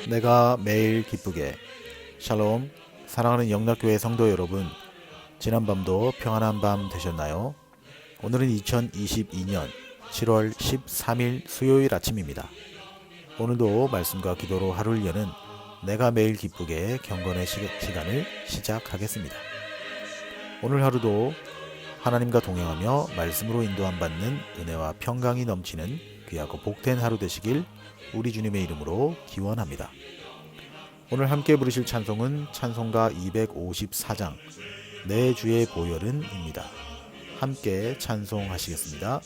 내가 매일 기쁘게. 샬롬. 사랑하는 영락교회 성도 여러분, 지난밤도 평안한 밤 되셨나요? 오늘은 2022년 7월 13일 수요일 아침입니다. 오늘도 말씀과 기도로 하루를 여는 내가 매일 기쁘게 경건의 시간을 시작하겠습니다. 오늘 하루도 하나님과 동행하며 말씀으로 인도함 받는 은혜와 평강이 넘치는 귀하고 복된 하루 되시길 우리 주님의 이름으로 기원합니다. 오늘 함께 부르실 찬송은 찬송가 254장 내 주의 보혈은입니다. 함께 찬송하시겠습니다.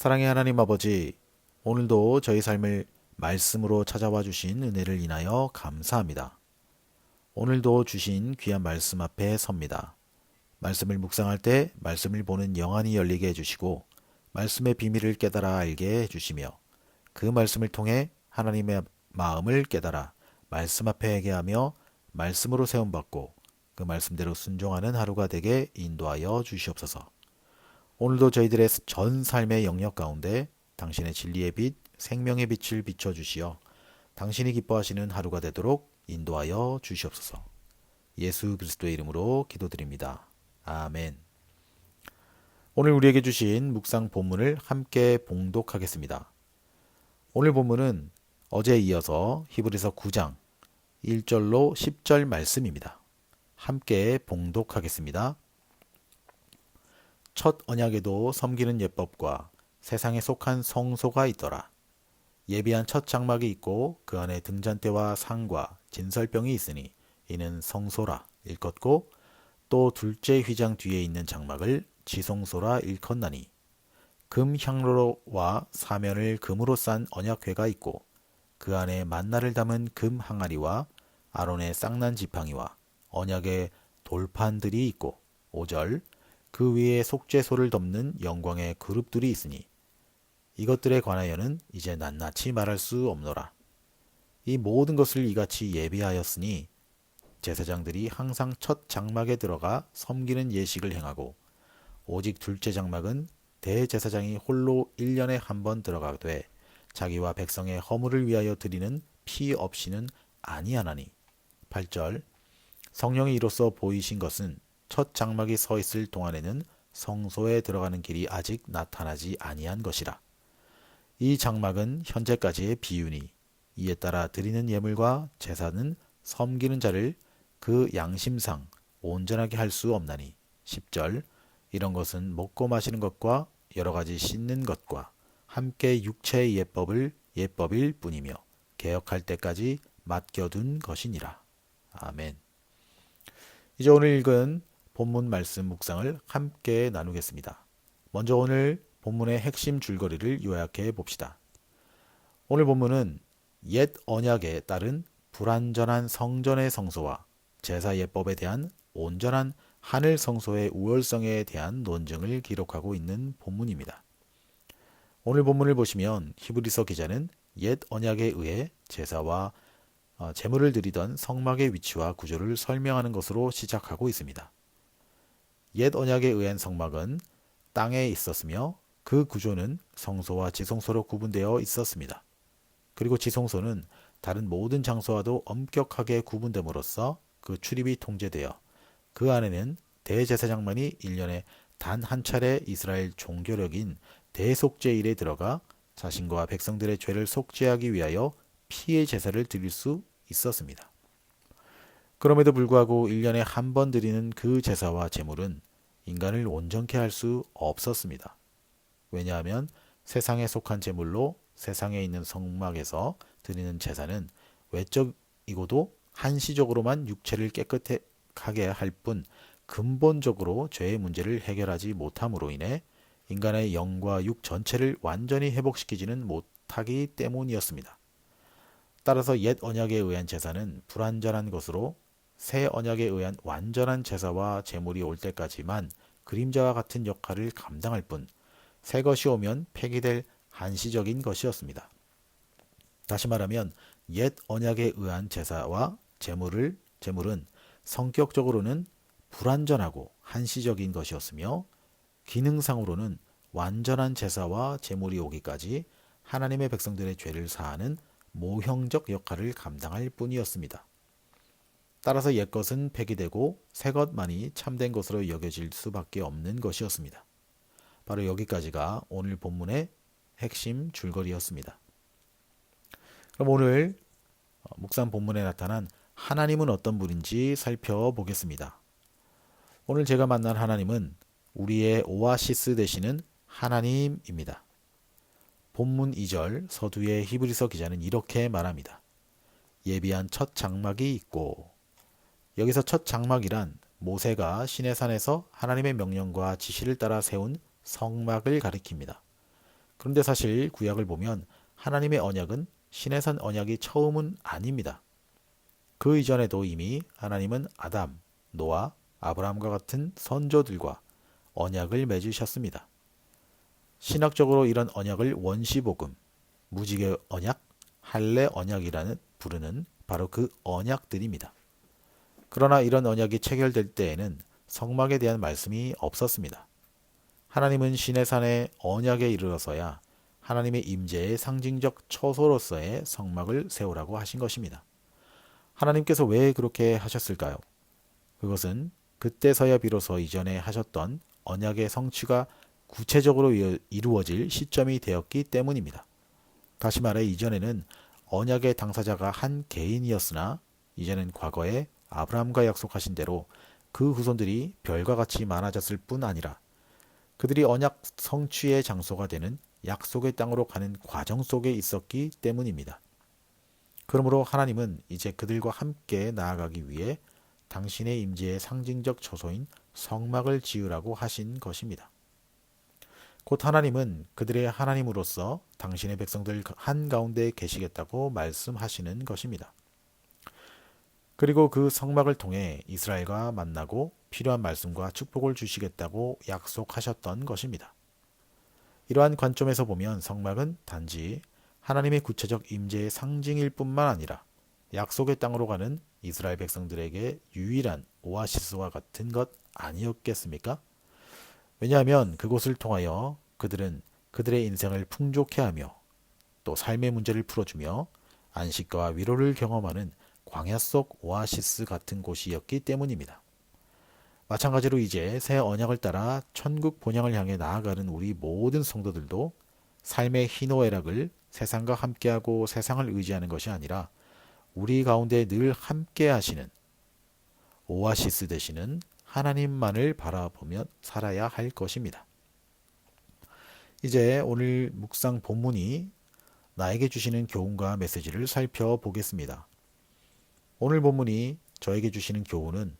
사랑의 하나님 아버지, 오늘도 저희 삶을 말씀으로 찾아와 주신 은혜를 인하여 감사합니다. 오늘도 주신 귀한 말씀 앞에 섭니다. 말씀을 묵상할 때 말씀을 보는 영안이 열리게 해주시고 말씀의 비밀을 깨달아 알게 해주시며 그 말씀을 통해 하나님의 마음을 깨달아 말씀 앞에 회개하며 말씀으로 세움받고 그 말씀대로 순종하는 하루가 되게 인도하여 주시옵소서. 오늘도 저희들의 전 삶의 영역 가운데 당신의 진리의 빛, 생명의 빛을 비춰주시어 당신이 기뻐하시는 하루가 되도록 인도하여 주시옵소서. 예수 그리스도의 이름으로 기도드립니다. 아멘. 오늘 우리에게 주신 묵상 본문을 함께 봉독하겠습니다. 오늘 본문은 어제에 이어서 히브리서 9장 1절로 10절 말씀입니다. 함께 봉독하겠습니다. 첫 언약에도 섬기는 예법과 세상에 속한 성소가 있더라. 예비한 첫 장막이 있고 그 안에 등잔대와 상과 진설병이 있으니 이는 성소라 일컫고 또 둘째 휘장 뒤에 있는 장막을 지성소라 일컫나니 금 향로와 사면을 금으로 싼 언약궤가 있고 그 안에 만나를 담은 금 항아리와 아론의 쌍난 지팡이와 언약의 돌판들이 있고 5절 그 위에 속죄소를 덮는 영광의 그룹들이 있으니 이것들에 관하여는 이제 낱낱이 말할 수 없노라. 이 모든 것을 이같이 예비하였으니 제사장들이 항상 첫 장막에 들어가 섬기는 예식을 행하고 오직 둘째 장막은 대제사장이 홀로 1년에 한 번 들어가되 자기와 백성의 허물을 위하여 드리는 피 없이는 아니하나니 8절 성령이 이로써 보이신 것은 첫 장막이 서 있을 동안에는 성소에 들어가는 길이 아직 나타나지 아니한 것이라. 이 장막은 현재까지의 비유니 이에 따라 드리는 예물과 제사는 섬기는 자를 그 양심상 온전하게 할 수 없나니 10절 이런 것은 먹고 마시는 것과 여러 가지 씻는 것과 함께 육체의 예법일 뿐이며 개혁할 때까지 맡겨둔 것이니라. 아멘. 이제 오늘 읽은 본문 말씀 묵상을 함께 나누겠습니다. 먼저 오늘 본문의 핵심 줄거리를 요약해 봅시다. 오늘 본문은 옛 언약에 따른 불완전한 성전의 성소와 제사 예법에 대한 온전한 하늘 성소의 우월성에 대한 논증을 기록하고 있는 본문입니다. 오늘 본문을 보시면 히브리서 기자는 옛 언약에 의해 제사와 제물을 드리던 성막의 위치와 구조를 설명하는 것으로 시작하고 있습니다. 옛 언약에 의한 성막은 땅에 있었으며 그 구조는 성소와 지성소로 구분되어 있었습니다. 그리고 지성소는 다른 모든 장소와도 엄격하게 구분됨으로써 그 출입이 통제되어 그 안에는 대제사장만이 1년에 단 한 차례 이스라엘 종교력인 대속죄일에 들어가 자신과 백성들의 죄를 속죄하기 위하여 피의 제사를 드릴 수 있었습니다. 그럼에도 불구하고 1년에 한 번 드리는 그 제사와 제물은 인간을 온전케 할 수 없었습니다. 왜냐하면 세상에 속한 제물로 세상에 있는 성막에서 드리는 제사는 외적이고도 한시적으로만 육체를 깨끗하게 할 뿐 근본적으로 죄의 문제를 해결하지 못함으로 인해 인간의 영과 육 전체를 완전히 회복시키지는 못하기 때문이었습니다. 따라서 옛 언약에 의한 제사는 불완전한 것으로 새 언약에 의한 완전한 제사와 제물이 올 때까지만 그림자와 같은 역할을 감당할 뿐 새 것이 오면 폐기될 한시적인 것이었습니다. 다시 말하면 옛 언약에 의한 제사와 제물은 성격적으로는 불완전하고 한시적인 것이었으며 기능상으로는 완전한 제사와 제물이 오기까지 하나님의 백성들의 죄를 사하는 모형적 역할을 감당할 뿐이었습니다. 따라서 옛것은 폐기되고 새것만이 참된 것으로 여겨질 수밖에 없는 것이었습니다. 바로 여기까지가 오늘 본문의 핵심 줄거리였습니다. 그럼 오늘 묵상 본문에 나타난 하나님은 어떤 분인지 살펴보겠습니다. 오늘 제가 만난 하나님은 우리의 오아시스 되시는 하나님입니다. 본문 2절 서두의 히브리서 기자는 이렇게 말합니다. 예비한 첫 장막이 있고, 여기서 첫 장막이란 모세가 시내산에서 하나님의 명령과 지시를 따라 세운 성막을 가리킵니다. 그런데 사실 구약을 보면 하나님의 언약은 시내산 언약이 처음은 아닙니다. 그 이전에도 이미 하나님은 아담, 노아, 아브라함과 같은 선조들과 언약을 맺으셨습니다. 신학적으로 이런 언약을 원시복음, 무지개 언약, 할례 언약이라는 부르는 바로 그 언약들입니다. 그러나 이런 언약이 체결될 때에는 성막에 대한 말씀이 없었습니다. 하나님은 시내산의 언약에 이르러서야 하나님의 임재의 상징적 처소로서의 성막을 세우라고 하신 것입니다. 하나님께서 왜 그렇게 하셨을까요? 그것은 그때서야 비로소 이전에 하셨던 언약의 성취가 구체적으로 이루어질 시점이 되었기 때문입니다. 다시 말해 이전에는 언약의 당사자가 한 개인이었으나 이제는 과거에 아브라함과 약속하신 대로 그 후손들이 별과 같이 많아졌을 뿐 아니라 그들이 언약 성취의 장소가 되는 약속의 땅으로 가는 과정 속에 있었기 때문입니다. 그러므로 하나님은 이제 그들과 함께 나아가기 위해 당신의 임재의 상징적 처소인 성막을 지으라고 하신 것입니다. 곧 하나님은 그들의 하나님으로서 당신의 백성들 한가운데 계시겠다고 말씀하시는 것입니다. 그리고 그 성막을 통해 이스라엘과 만나고 필요한 말씀과 축복을 주시겠다고 약속하셨던 것입니다. 이러한 관점에서 보면 성막은 단지 하나님의 구체적 임재의 상징일 뿐만 아니라 약속의 땅으로 가는 이스라엘 백성들에게 유일한 오아시스와 같은 것 아니었겠습니까? 왜냐하면 그곳을 통하여 그들은 그들의 인생을 풍족해 하며 또 삶의 문제를 풀어주며 안식과 위로를 경험하는 광야 속 오아시스 같은 곳이었기 때문입니다. 마찬가지로 이제 새 언약을 따라 천국 본향을 향해 나아가는 우리 모든 성도들도 삶의 희노애락을 세상과 함께하고 세상을 의지하는 것이 아니라 우리 가운데 늘 함께 하시는 오아시스 되시는 하나님만을 바라보며 살아야 할 것입니다. 이제 오늘 묵상 본문이 나에게 주시는 교훈과 메시지를 살펴보겠습니다. 오늘 본문이 저에게 주시는 교훈은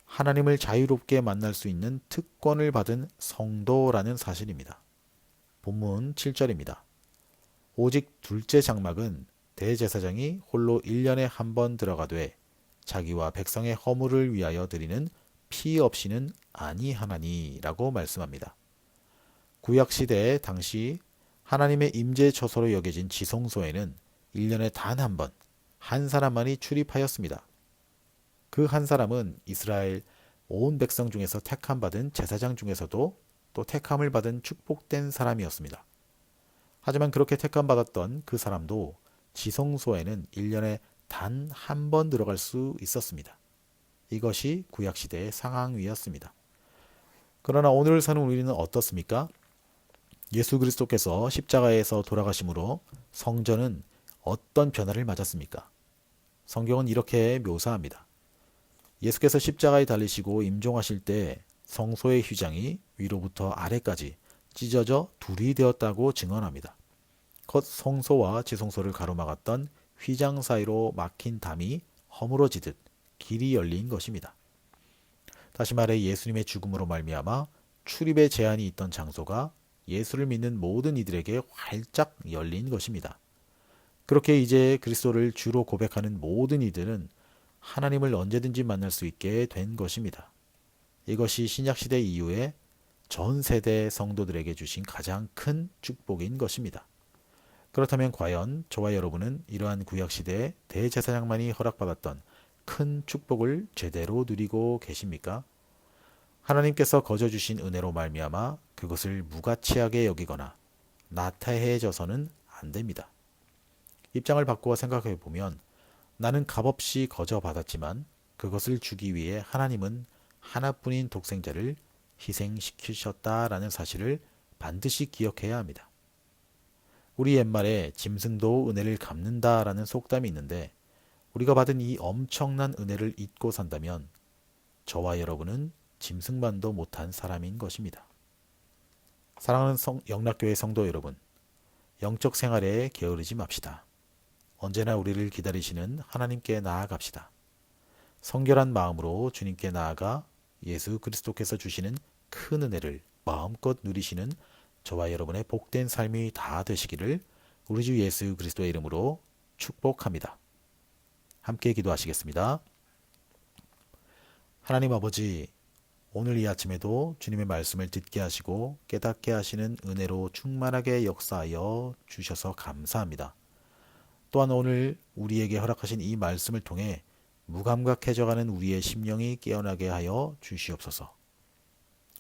하나님을 자유롭게 만날 수 있는 특권을 받은 성도라는 사실입니다. 본문 7절입니다. 오직 둘째 장막은 대제사장이 홀로 1년에 한 번 들어가되 자기와 백성의 허물을 위하여 드리는 피 없이는 아니하나니라고 말씀합니다. 구약시대 당시 하나님의 임재 처소로 여겨진 지성소에는 1년에 단 한 번, 한 사람만이 출입하였습니다. 그 한 사람은 이스라엘 온 백성 중에서 택함 받은 제사장 중에서도 또 택함을 받은 축복된 사람이었습니다. 하지만 그렇게 택함 받았던 그 사람도 지성소에는 1년에 단 한 번 들어갈 수 있었습니다. 이것이 구약시대의 상황이었습니다. 그러나 오늘 사는 우리는 어떻습니까? 예수 그리스도께서 십자가에서 돌아가심으로 성전은 어떤 변화를 맞았습니까? 성경은 이렇게 묘사합니다. 예수께서 십자가에 달리시고 임종하실 때 성소의 휘장이 위로부터 아래까지 찢어져 둘이 되었다고 증언합니다. 겉 성소와 지성소를 가로막았던 휘장 사이로 막힌 담이 허물어지듯 길이 열린 것입니다. 다시 말해 예수님의 죽음으로 말미암아 출입의 제한이 있던 장소가 예수를 믿는 모든 이들에게 활짝 열린 것입니다. 그렇게 이제 그리스도를 주로 고백하는 모든 이들은 하나님을 언제든지 만날 수 있게 된 것입니다. 이것이 신약시대 이후에 전 세대 성도들에게 주신 가장 큰 축복인 것입니다. 그렇다면 과연 저와 여러분은 이러한 구약시대의 대제사장만이 허락받았던 큰 축복을 제대로 누리고 계십니까? 하나님께서 거저 주신 은혜로 말미암아 그것을 무가치하게 여기거나 나태해져서는 안 됩니다. 입장을 바꾸어 생각해 보면 나는 값없이 거저 받았지만 그것을 주기 위해 하나님은 하나뿐인 독생자를 희생시키셨다라는 사실을 반드시 기억해야 합니다. 우리 옛말에 짐승도 은혜를 갚는다라는 속담이 있는데 우리가 받은 이 엄청난 은혜를 잊고 산다면 저와 여러분은 짐승만도 못한 사람인 것입니다. 사랑하는 영락교회 성도 여러분, 영적 생활에 게으르지 맙시다. 언제나 우리를 기다리시는 하나님께 나아갑시다. 성결한 마음으로 주님께 나아가 예수 그리스도께서 주시는 큰 은혜를 마음껏 누리시는 저와 여러분의 복된 삶이 다 되시기를 우리 주 예수 그리스도의 이름으로 축복합니다. 함께 기도하시겠습니다. 하나님 아버지, 오늘 이 아침에도 주님의 말씀을 듣게 하시고 깨닫게 하시는 은혜로 충만하게 역사하여 주셔서 감사합니다. 또한 오늘 우리에게 허락하신 이 말씀을 통해 무감각해져가는 우리의 심령이 깨어나게 하여 주시옵소서.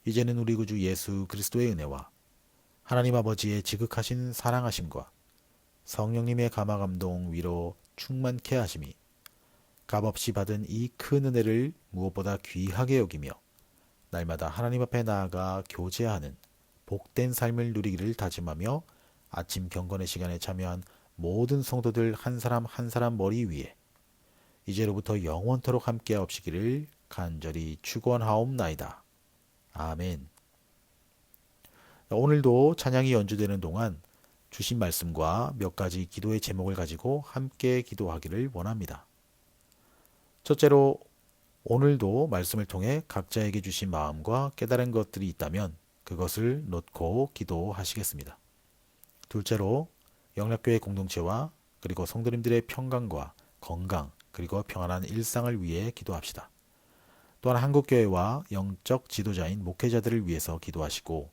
이제는 우리 구주 예수 그리스도의 은혜와 하나님 아버지의 지극하신 사랑하심과 성령님의 감화감동 위로 충만케 하심이 값없이 받은 이 큰 은혜를 무엇보다 귀하게 여기며 날마다 하나님 앞에 나아가 교제하는 복된 삶을 누리기를 다짐하며 아침 경건의 시간에 참여한 모든 성도들 한 사람 한 사람 머리 위에 이제로부터 영원토록 함께하옵시기를 간절히 축원하옵나이다. 아멘. 오늘도 찬양이 연주되는 동안 주신 말씀과 몇 가지 기도의 제목을 가지고 함께 기도하기를 원합니다. 첫째로 오늘도 말씀을 통해 각자에게 주신 마음과 깨달은 것들이 있다면 그것을 놓고 기도하시겠습니다. 둘째로 영락교회 공동체와 그리고 성도님들의 평강과 건강 그리고 평안한 일상을 위해 기도합시다. 또한 한국교회와 영적 지도자인 목회자들을 위해서 기도하시고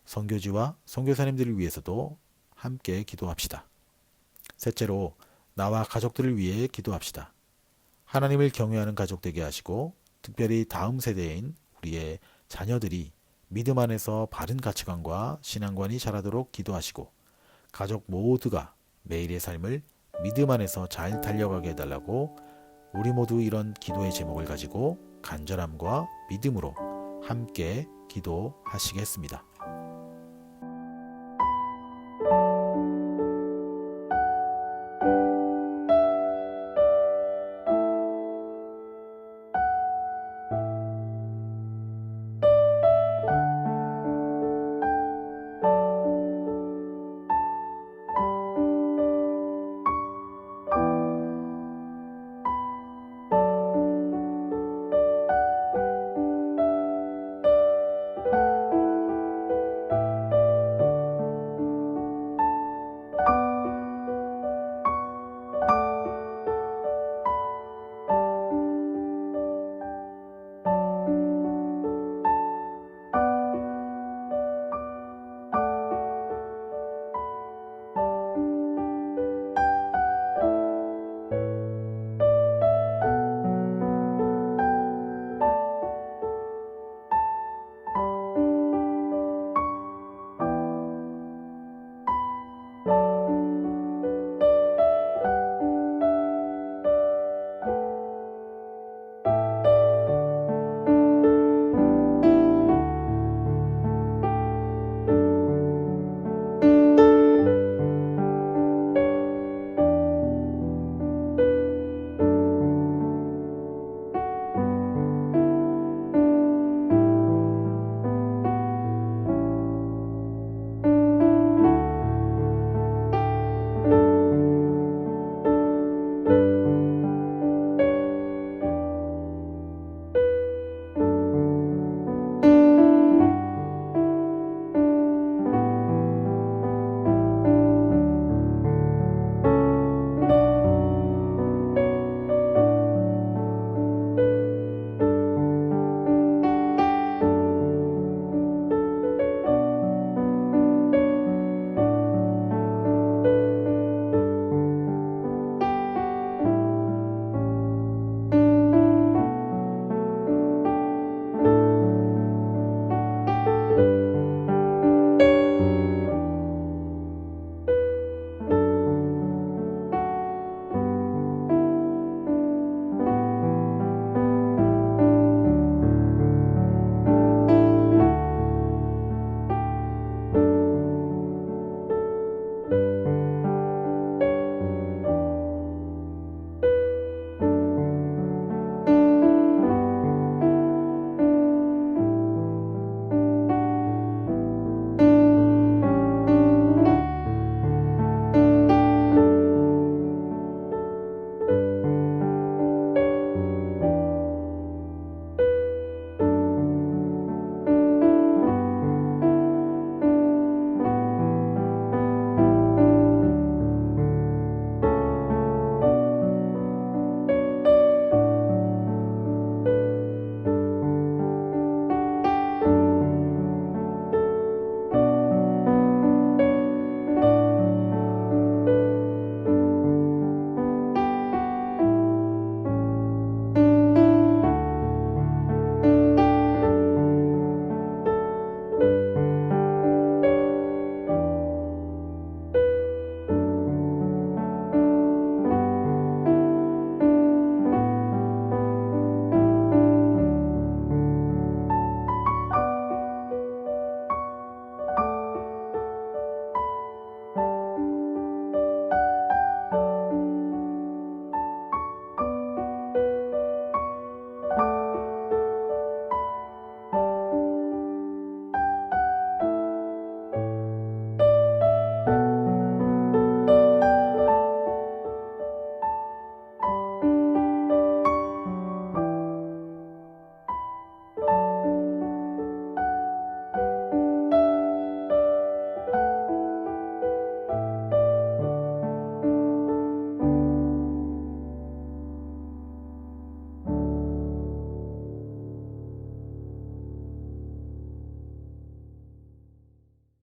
선교지와 선교사님들을 위해서도 함께 기도합시다. 셋째로 나와 가족들을 위해 기도합시다. 하나님을 경외하는 가족 되게 하시고 특별히 다음 세대인 우리의 자녀들이 믿음 안에서 바른 가치관과 신앙관이 자라도록 기도하시고 가족 모두가 매일의 삶을 믿음 안에서 잘 달려가게 해달라고 우리 모두 이런 기도의 제목을 가지고 간절함과 믿음으로 함께 기도하시겠습니다.